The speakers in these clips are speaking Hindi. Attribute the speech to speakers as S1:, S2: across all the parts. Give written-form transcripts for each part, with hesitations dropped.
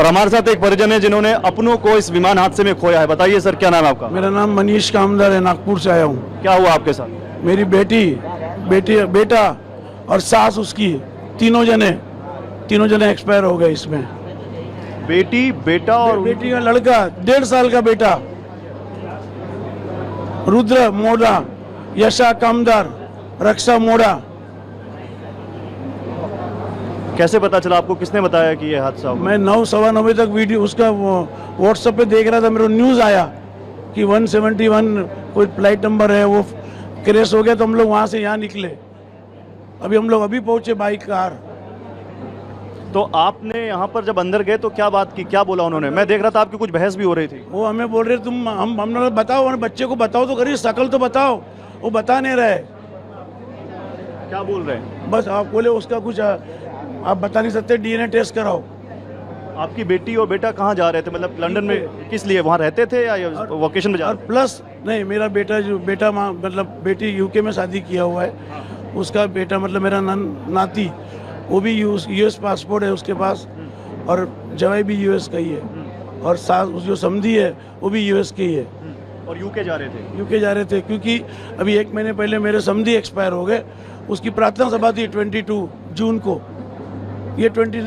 S1: और हमारे साथ एक परिजन है जिन्होंने अपनों को इस विमान हादसे में खोया है। बताइए सर, क्या नाम है आपका?
S2: मेरा नाम मनीष कामदार है, नागपुर से आया हूँ।
S1: क्या हुआ आपके साथ?
S2: मेरी बेटा और सास उसकी तीनों जने एक्सपायर हो गए इसमें।
S1: बेटी, बेटा और
S2: बेटी का लड़का 1.5 साल का बेटा रुद्र मोड़ा, यशा कामदार, रक्षा मोड़ा।
S1: कैसे पता चला आपको? किसने बताया कि ये हादसा हुआ?
S2: मैं 9 सवा 9 बजे तक वीडियो उसका व्हाट्सएप पे देख रहा था, मेरे को न्यूज़ आया कि 171 कोई फ्लाइट नंबर है, वो क्रैश हो गया। तो हम लोग वहाँ से यहाँ निकले। अभी हम लोग पहुँचे बाइक कार।
S1: तो आपने यहाँ पर जब अंदर गए तो क्या बात की, क्या बोला उन्होंने? मैं देख रहा था आपकी कुछ बहस भी हो रही थी।
S2: वो हमें बोल रहे हमने बताओ, हमारे बच्चे को बताओ तो करिए, शकल तो बताओ। वो बता नहीं रहे।
S1: क्या बोल रहे हैं?
S2: बस आप बोले उसका कुछ आप बता नहीं सकते, डीएनए टेस्ट कराओ।
S1: आपकी बेटी और बेटा कहाँ जा रहे थे? मतलब लंदन में किस लिए, वहाँ रहते थे या वोकेशन में जा
S2: और
S1: रहे थे?
S2: प्लस नहीं, मेरा बेटा मतलब बेटी यूके में शादी किया हुआ है। उसका बेटा मतलब मेरा नाती, वो भी यूएस पासपोर्ट है उसके पास, और जवाई भी यूएस का ही है, और सास जो समधी है वो भी यूएस की ही है।
S1: और यूके जा रहे थे?
S2: क्योंकि अभी 1 महीने पहले मेरे समधी एक्सपायर हो गए। उसकी प्रार्थना सभा थी 22 जून को, ये 22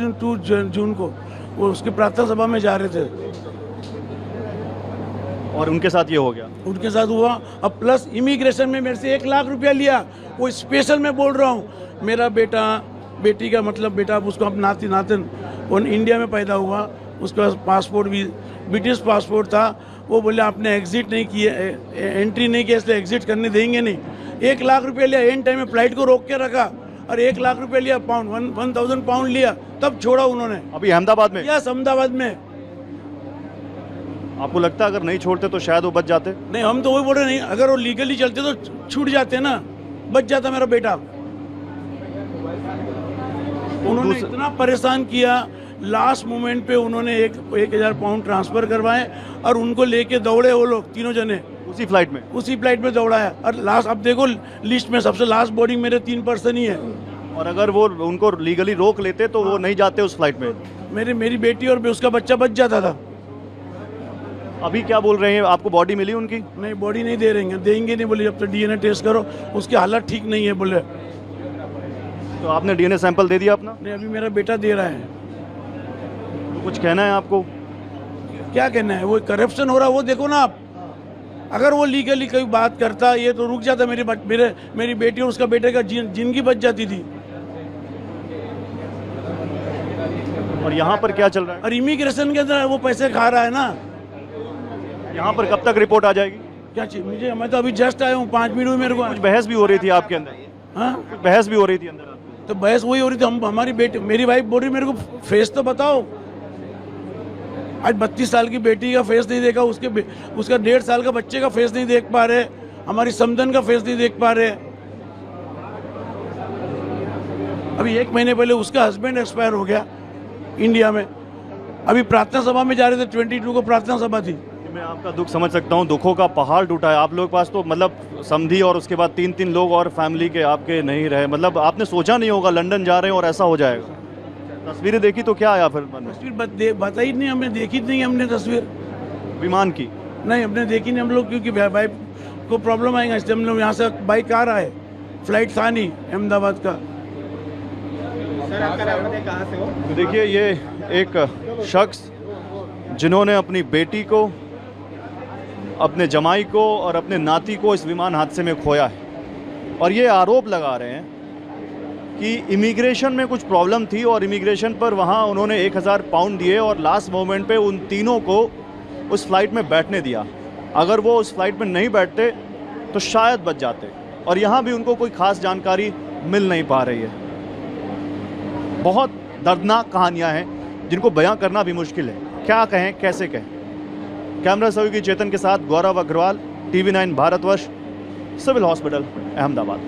S2: जून को वो उसकी प्रार्थना सभा में जा रहे थे,
S1: और उनके साथ ये हो गया।
S2: उनके साथ हुआ। अब प्लस इमिग्रेशन में मेरे से 1 लाख रुपया लिया। वो स्पेशल मैं बोल रहा हूँ, मेरा बेटी का मतलब बेटा, उसको अब नातन वो इंडिया में पैदा हुआ, उसका पासपोर्ट भी ब्रिटिश पासपोर्ट था। वो बोले आपने एग्जिट नहीं किया, एंट्री नहीं किया, इसलिए एग्जिट करने देंगे नहीं। 1 लाख रुपया लिया, एंड टाइम में फ्लाइट को रोक के रखा, और 1 लाख रुपया लिया, 1000 पाउंड लिया, तब छोड़ा उन्होंने।
S1: अभी अहमदाबाद में?
S2: यस, अहमदाबाद में।
S1: आपको लगता है अगर नहीं छोड़ते तो शायद वो बच जाते?
S2: नहीं, हम तो वही बोल रहे नहीं, अगर वो लीगली चलते तो छूट जाते ना, बच जाता मेरा बेटा। उन्होंने इतना परेशान किया, लास्ट मोमेंट पे उन्होंने 1000 पाउंड ट्रांसफर करवाए, और उनको लेके दौड़े वो लोग तीनों जने
S1: उसी फ्लाइट में
S2: दौड़ाया। और लास्ट अब देखो लिस्ट में सबसे लास्ट बोर्डिंग मेरे 3 पर्सन ही है।
S1: और अगर वो उनको लीगली रोक लेते तो वो नहीं जाते उस फ्लाइट में?
S2: मेरी बेटी और उसका बच्चा बच जाता था।
S1: अभी क्या बोल रहे हैं? आपको बॉडी मिली उनकी?
S2: नहीं, बॉडी नहीं देंगे नहीं बोले, जब तक डीएनए टेस्ट करो, उसकी हालत ठीक नहीं है बोले।
S1: तो आपने डीएनए सैंपल दे दिया अपना?
S2: नहीं, अभी मेरा बेटा दे रहा है।
S1: तो कुछ कहना है आपको?
S2: क्या कहना है? वो करप्शन हो रहा है, वो देखो ना आप। अगर वो लीगली कोई बात करता, ये तो रुक जाता, मेरी बेटी और उसका बेटे का जिंदगी बच जाती थी।
S1: और यहाँ पर क्या चल रहा है?
S2: और इमिग्रेशन के अंदर वो पैसे खा रहा है ना।
S1: यहाँ पर कब तक रिपोर्ट आ जाएगी?
S2: क्या चीज? मैं तो अभी जस्ट आया हूँ, 5 मिनट हुए मेरे को।
S1: कुछ बहस भी हो रही थी आपके अंदर?
S2: हाँ,
S1: कुछ बहस भी हो रही थी अंदर आपके?
S2: तो बहस वही हो रही थी। हमारी बेटी, मेरी वाइफ बोल रही मेरे को फेस तो बताओ। आज 32 साल की बेटी का फेस नहीं देखा, उसका 1.5 साल का बच्चे का फेस नहीं देख पा रहे, हमारी समधन का फेस नहीं देख पा रहे। अभी 1 महीने पहले उसका हस्बैंड एक्सपायर हो गया इंडिया में। अभी प्रार्थना सभा में जा रहे थे, 22 को प्रार्थना सभा थी।
S1: मैं आपका दुख समझ सकता हूँ, दुखों का पहाड़ टूटा है आप लोगों के पास। तो मतलब समधी और उसके बाद 3 लोग और फैमिली के आपके नहीं रहे। मतलब आपने सोचा नहीं होगा लंदन जा रहे हैं और ऐसा हो जाएगा। तस्वीरें देखी तो क्या आया फिर मन में?
S2: तस्वीर बताई नहीं, हमने देखी नहीं, हमने तस्वीर
S1: विमान की
S2: नहीं हमने देखी नहीं हम लोग, क्योंकि भाई को प्रॉब्लम आएगा, इसलिए हम लोग यहाँ से बाइक आ रहा है, फ्लाइट था नहीं अहमदाबाद का।
S1: तो देखिए, ये एक शख्स जिन्होंने अपनी बेटी को, अपने जमाई को और अपने नाती को इस विमान हादसे में खोया है, और ये आरोप लगा रहे हैं कि इमिग्रेशन में कुछ प्रॉब्लम थी और इमिग्रेशन पर वहाँ उन्होंने 1000 पाउंड दिए और लास्ट मोमेंट पे उन तीनों को उस फ्लाइट में बैठने दिया। अगर वो उस फ्लाइट में नहीं बैठते तो शायद बच जाते, और यहाँ भी उनको कोई ख़ास जानकारी मिल नहीं पा रही है। बहुत दर्दनाक कहानियाँ हैं जिनको बयां करना भी मुश्किल है। क्या कहें, कैसे कहें। कैमरा सहयोगी चेतन के साथ Gaurav Agarwal, TV9 Bharatvarsh, civil hospital, Ahmedabad.